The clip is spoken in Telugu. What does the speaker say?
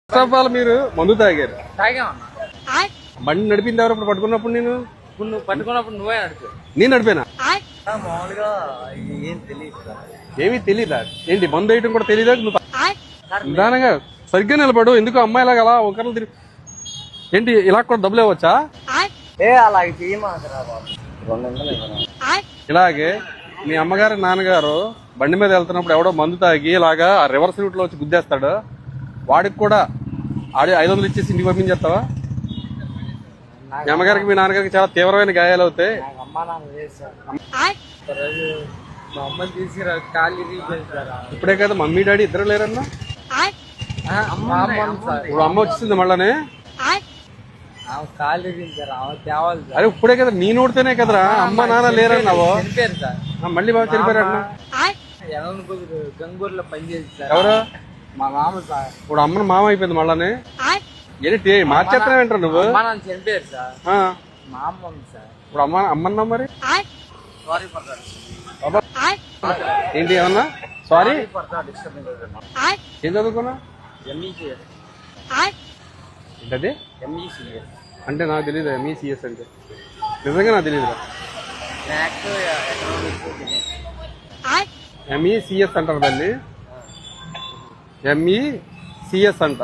ఫస్ట్ ఆఫ్ ఆల్ మీరు మందు తాగారు. తాగామన్నా. బండి నడిపింది ఎవరు ఇప్పుడు పట్టుకున్నప్పుడు? నేను ఇప్పుడు నువ్వు పట్టుకున్నప్పుడు నువ్వే నడిపి. నేను నడిపానా? మామూలుగా ఏం తెలియదు సార్. ఏమీ తెలీదా? ఏంటి మందు వేయటం కూడా తెలీదా? నువ్వు నిదానంగా సరిగ్గా నిలబడు. ఎందుకు అమ్మాయిలాగా అలా ఒకరు తిరిగి ఏంటి ఇలా కూడా డబ్బులు ఇవ్వచ్చా? అలాగే చేయమాకరా బాబు. ఇలాగే మీ అమ్మగారు నాన్నగారు బండి మీద వెళ్తున్నప్పుడు ఎవడో మందు తాగి ఇలాగా రివర్స్ రూట్ లో వచ్చి గుద్దేస్తాడు. వాడికి కూడా 500 ఇచ్చేసి ఇంటికి పంపించేస్తావా? మీ అమ్మగారికి మీ నాన్నగారికి చాలా తీవ్రమైన గాయాలు అవుతాయి. అమ్మా నాన్న లేదు సార్. మా అమ్మని తీసుకురా కాళ్ళు ఇరిగిపోయింది. ఇప్పుడే కదా మమ్మీ డాడీ ఇద్దరు లేరన్నా? ఇప్పుడు అమ్మ వచ్చింది మళ్ళానే. కాళ్ళు ఇరిగించారు. తేవాలి సార్. అరే ఇప్పుడే కదా నీ నోడితేనే కదరా అమ్మ నాన్న లేరన్నావు. చనిపోయారు సార్. మళ్ళీ బాగా చనిపోయారు అన్న. గంగూరులో పనిచేసి సార్. ఎవరు? మా మామ సార్. ఇప్పుడు అమ్మని మామ అయిపోయింది మళ్ళానే. ఏంటి మార్చేస్తున్నావు ఏంటారు నువ్వు? అమ్మా నాన్న చనిపోయారు సార్. మా అమ్మ ఉంది సార్. ఇప్పుడు అమ్మన్నా మరి సారీ ఫర్ దట్. ఏంటి ఏమన్నా? Sorry for that disturbance. ఏం చదువుకున్నా? ఎంఈసిఎస్. ఏంటది? ఎంఈసిఎస్ అంటే నాకు తెలియదు. ఎంఈసిఎస్ అంటే నిజంగా నాకు తెలియదురా. ఎంఈసిఎస్ అంటారు దాన్ని. ఎంఈసిఎస్ అంట.